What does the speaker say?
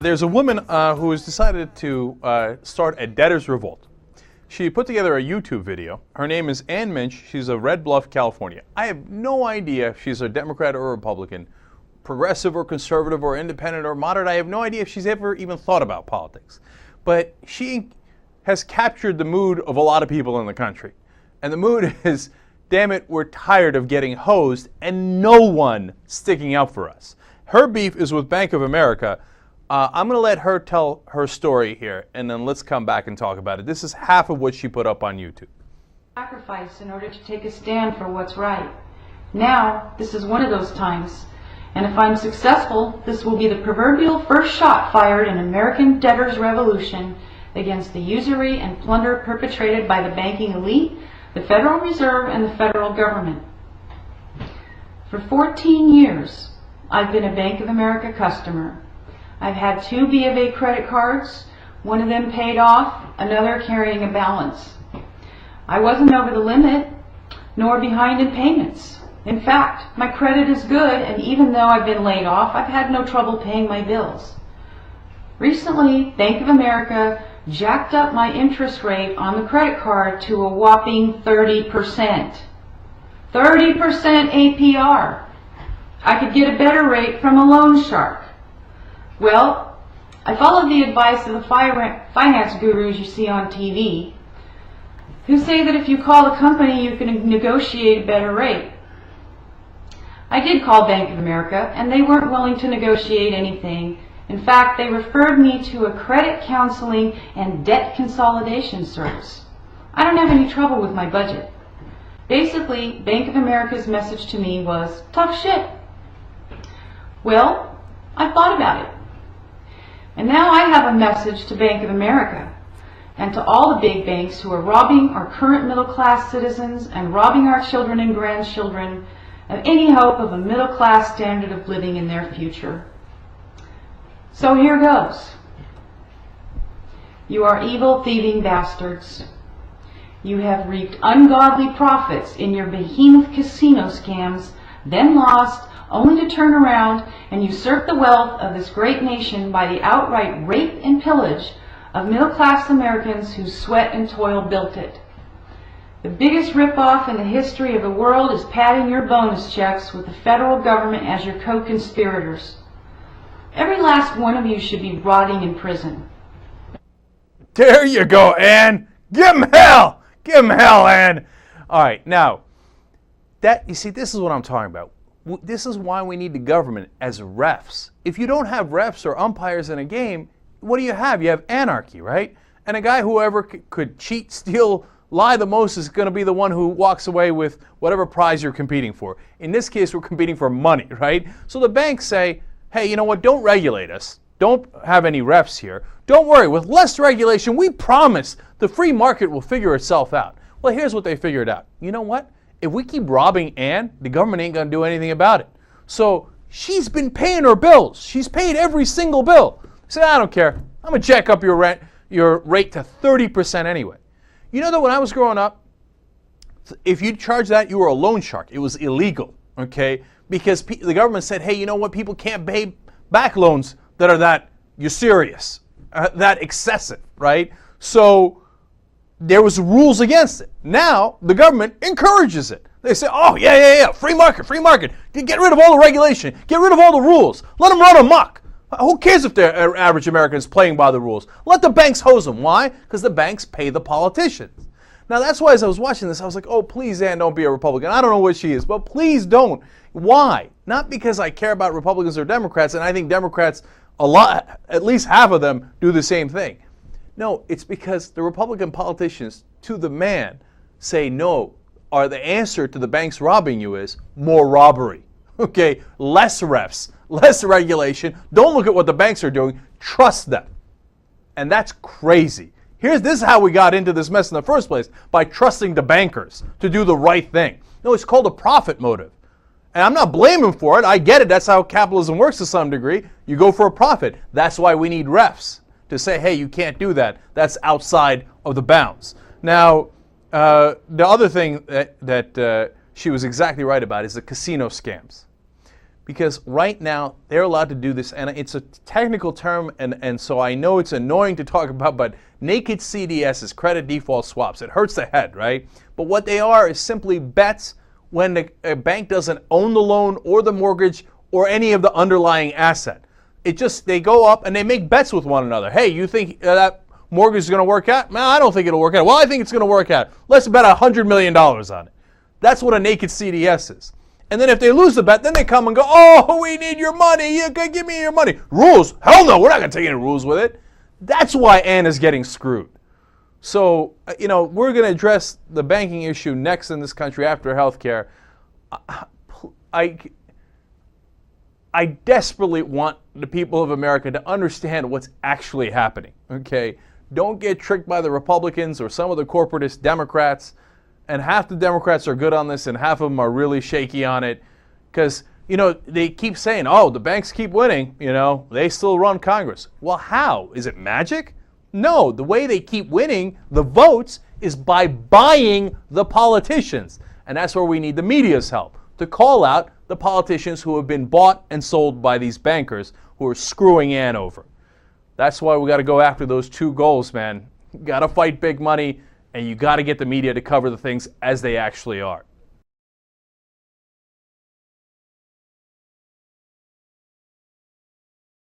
There's a woman who has decided to start a Debtor's Revolt. She put together a YouTube video. Her name is Ann Minch. She's of Red Bluff, California. I have no idea if she's a Democrat or a Republican, progressive or conservative or independent or moderate. I have no idea if she's ever even thought about politics. But she has captured the mood of a lot of people in the country. And the mood is, damn it, we're tired of getting hosed and no one sticking up for us. Her beef is with Bank of America. I'm going to let her tell her story here, and then let's come back and talk about it. This is half of what she put up on YouTube. Sacrifice in order to take a stand for what's right. Now, this is one of those times. And if I'm successful, this will be the proverbial first shot fired in American debtors' revolution against the usury and plunder perpetrated by the banking elite, the Federal Reserve, and the federal government. For 14 years, I've been a Bank of America customer. I've had 2 B of A credit cards, one of them paid off, another carrying a balance. I wasn't over the limit, nor behind in payments. In fact, my credit is good, and even though I've been laid off, I've had no trouble paying my bills. Recently, Bank of America jacked up my interest rate on the credit card to a whopping 30%. 30% APR. I could get a better rate from a loan shark. Well, I followed the advice of the finance gurus you see on TV, who say that if you call the company, you can negotiate a better rate. I did call Bank of America, and they weren't willing to negotiate anything. In fact, they referred me to a credit counseling and debt consolidation service. I don't have any trouble with my budget. Basically, Bank of America's message to me was, tough shit. Well, I thought about it. And now I have a message to Bank of America and to all the big banks who are robbing our current middle-class citizens and robbing our children and grandchildren of any hope of a middle-class standard of living in their future. So here goes. You are evil, thieving bastards. You have reaped ungodly profits in your behemoth casino scams, then lost, only to turn around and usurp the wealth of this great nation by the outright rape and pillage of middle-class Americans whose sweat and toil built it. The biggest ripoff in the history of the world is padding your bonus checks with the federal government as your co-conspirators. Every last one of you should be rotting in prison. There you go, Ann. Give him hell. Give him hell, Ann. All right, now, you see, this is what I'm talking about. This is why we need the government as refs. If you don't have refs or umpires in a game, what do you have? You have anarchy, right? And a guy whoever could cheat, steal, lie the most is going to be the one who walks away with whatever prize you're competing for. In this case, we're competing for money, right? So the banks say, hey, you know what? Don't regulate us. Don't have any refs here. Don't worry. With less regulation, we promise the free market will figure itself out. Well, here's what they figured out. You know what? If we keep robbing Ann, the government ain't going to do anything about it. So she's been paying her bills. She's paid every single bill. Say, I don't care. I'm going to jack up your rate to 30% anyway. You know that when I was growing up, if you charge that, you were a loan shark. It was illegal, okay? Because the government said, hey, you know what? People can't pay back loans that are that usurious, that excessive, right? So there was rules against it. Now, the government encourages it. They say, oh, yeah, free market. Get rid of all the regulation. Get rid of all the rules. Let them run amok. Who cares if the average American is playing by the rules? Let the banks hose them. Why? Because the banks pay the politicians. Now, that's why as I was watching this, I was like, oh, please, Ann, don't be a Republican. I don't know what she is, but please don't. Why? Not because I care about Republicans or Democrats, and I think Democrats, at least half of them, do the same thing. No, it's because the Republican politicians, to the man, say no, or the answer to the banks robbing you is more robbery. Okay, less refs, less regulation. Don't look at what the banks are doing. Trust them. And that's crazy. This is how we got into this mess in the first place, by trusting the bankers to do the right thing. No, it's called a profit motive. And I'm not blaming them for it. I get it. That's how capitalism works to some degree. You go for a profit. That's why we need refs to say, hey, you can't do that. That's outside of the bounds. Now, the other thing that she was exactly right about is the casino scams. Because right now, they're allowed to do this, and it's a technical term, and so I know it's annoying to talk about, but naked CDSs, credit default swaps, it hurts the head, right? But what they are is simply bets when a bank doesn't own the loan or the mortgage or any of the underlying asset. They go up and they make bets with one another. Hey, you think that mortgage is going to work out? Man, I don't think it'll work out. Well, I think it's going to work out. Let's bet $100 million on it. That's what a naked CDS is. And then if they lose the bet, then they come and go, oh, we need your money. Give me your money. Rules? Hell no, we're not going to take any rules with it. That's why Anna's getting screwed. So, we're going to address the banking issue next in this country after healthcare. I desperately want the people of America to understand what's actually happening, okay? Don't get tricked by the Republicans or some of the corporatist Democrats. And half the Democrats are good on this and half of them are really shaky on it. Because, they keep saying, oh, the banks keep winning, they still run Congress. Well, how? Is it magic? No, the way they keep winning the votes is by buying the politicians. And that's where we need the media's help to call out the politicians who have been bought and sold by these bankers who are screwing Ann over. That's why we got to go after those two goals, man. You got to fight big money, and you got to get the media to cover the things as they actually are.